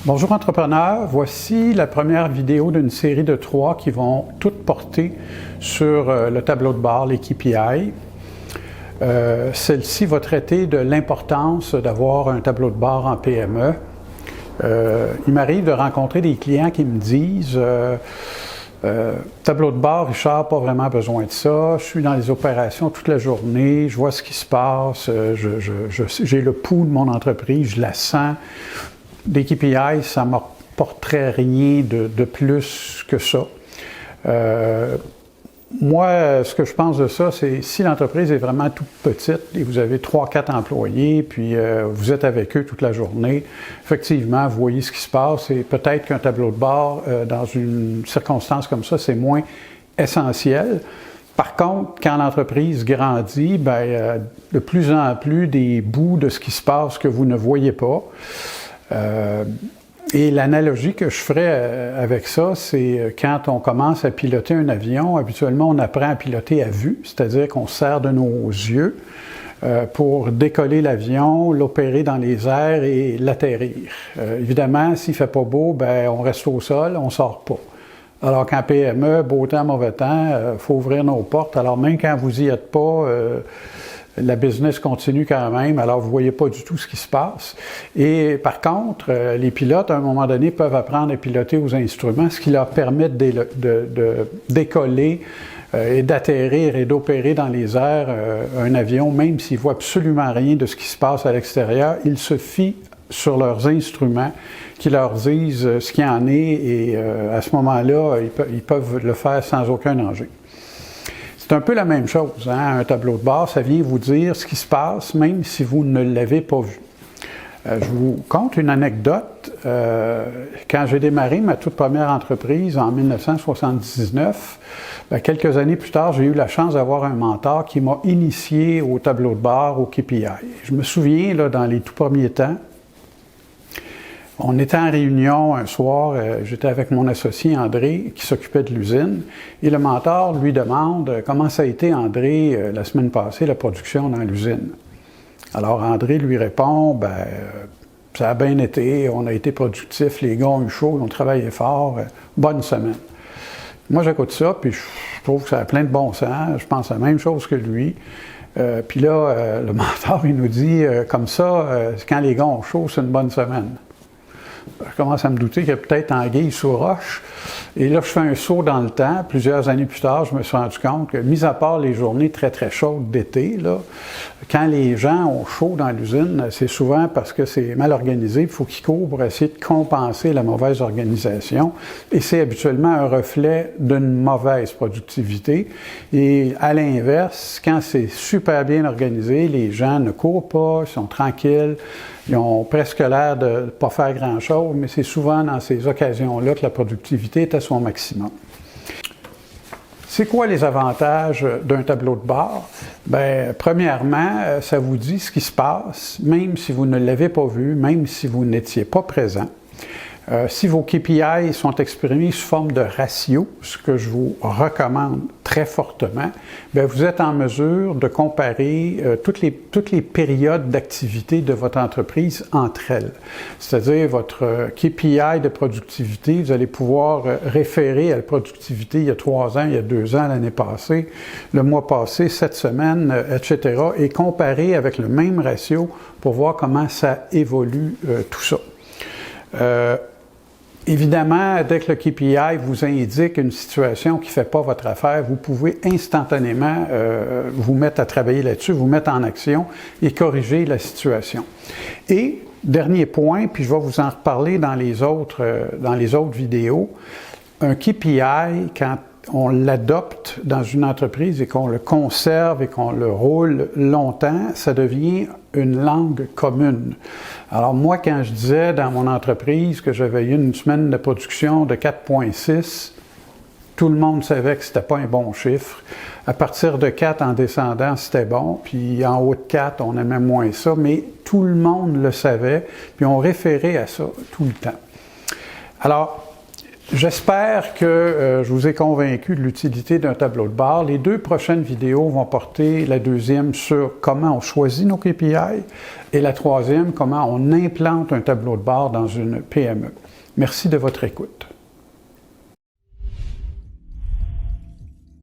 Bonjour entrepreneurs, voici la première vidéo d'une série de 3 qui vont toutes porter sur le tableau de bord, les KPI. Celle-ci va traiter de l'importance d'avoir un tableau de bord en PME. Il m'arrive de rencontrer des clients qui me disent tableau de bord, Richard, pas vraiment besoin de ça. Je suis dans les opérations toute la journée, je vois ce qui se passe, j'ai le pouls de mon entreprise, je la sens. Des KPI, ça ne m'apporterait rien de plus que ça. Moi, ce que je pense de ça, c'est si l'entreprise est vraiment toute petite et vous avez 3-4 employés, puis vous êtes avec eux toute la journée, effectivement, vous voyez ce qui se passe et peut-être qu'un tableau de bord, dans une circonstance comme ça, c'est moins essentiel. Par contre, quand l'entreprise grandit, de plus en plus des bouts de ce qui se passe que vous ne voyez pas. Et l'analogie que je ferais avec ça, c'est quand on commence à piloter un avion, habituellement on apprend à piloter à vue, c'est-à-dire qu'on sert de nos yeux pour décoller l'avion, l'opérer dans les airs et l'atterrir. Évidemment, s'il ne fait pas beau, on reste au sol, on ne sort pas. Alors qu'en PME, beau temps, mauvais temps, il faut ouvrir nos portes. Alors même quand vous n'y êtes pas, la business continue quand même, alors vous ne voyez pas du tout ce qui se passe. Et par contre, les pilotes, à un moment donné, peuvent apprendre à piloter aux instruments, ce qui leur permet de décoller et d'atterrir et d'opérer dans les airs un avion, même s'ils ne voient absolument rien de ce qui se passe à l'extérieur. Ils se fient sur leurs instruments qui leur disent ce qu'il y en est et à ce moment-là, ils peuvent le faire sans aucun danger. C'est un peu la même chose, hein? Un tableau de bord, ça vient vous dire ce qui se passe, même si vous ne l'avez pas vu. Je vous conte une anecdote. Quand j'ai démarré ma toute première entreprise en 1979, quelques années plus tard, j'ai eu la chance d'avoir un mentor qui m'a initié au tableau de bord, au KPI. Je me souviens, là, dans les tout premiers temps, on était en réunion un soir, j'étais avec mon associé André qui s'occupait de l'usine et le mentor lui demande comment ça a été André la semaine passée la production dans l'usine. Alors André lui répond ça a bien été, on a été productifs, les gars ont eu chaud, on travaillé fort, bonne semaine. Moi j'écoute ça puis je trouve que ça a plein de bon sens, je pense la même chose que lui. Puis là le mentor il nous dit comme ça quand les gars ont chaud c'est une bonne semaine. Je commence à me douter qu'il y a peut-être anguille sous roche. Et là, je fais un saut dans le temps. Plusieurs années plus tard, je me suis rendu compte que, mis à part les journées très, très chaudes d'été, là, quand les gens ont chaud dans l'usine, c'est souvent parce que c'est mal organisé. Il faut qu'ils courent pour essayer de compenser la mauvaise organisation. Et c'est habituellement un reflet d'une mauvaise productivité. Et à l'inverse, quand c'est super bien organisé, les gens ne courent pas, ils sont tranquilles. Ils ont presque l'air de ne pas faire grand-chose, mais c'est souvent dans ces occasions-là que la productivité est à son maximum. C'est quoi les avantages d'un tableau de bord? Premièrement, ça vous dit ce qui se passe, même si vous ne l'avez pas vu, même si vous n'étiez pas présent. Si vos KPI sont exprimés sous forme de ratio, ce que je vous recommande très fortement, vous êtes en mesure de comparer toutes les périodes d'activité de votre entreprise entre elles. C'est-à-dire votre KPI de productivité, vous allez pouvoir référer à la productivité il y a 3 ans, il y a 2 ans, l'année passée, le mois passé, cette semaine, etc. et comparer avec le même ratio pour voir comment ça évolue tout ça. Évidemment, dès que le KPI vous indique une situation qui ne fait pas votre affaire, vous pouvez instantanément vous mettre à travailler là-dessus, vous mettre en action et corriger la situation. Et, dernier point, puis je vais vous en reparler dans les autres vidéos, un KPI, quand on l'adopte dans une entreprise et qu'on le conserve et qu'on le roule longtemps, ça devient une langue commune. Alors moi, quand je disais dans mon entreprise que j'avais eu une semaine de production de 4,6, tout le monde savait que c'était pas un bon chiffre. À partir de 4 en descendant, c'était bon, puis en haut de 4, on aimait moins ça, mais tout le monde le savait, puis on référait à ça tout le temps. Alors, J'espère que je vous ai convaincu de l'utilité d'un tableau de bord. Les 2 prochaines vidéos vont porter la deuxième sur comment on choisit nos KPI et la troisième, comment on implante un tableau de bord dans une PME. Merci de votre écoute.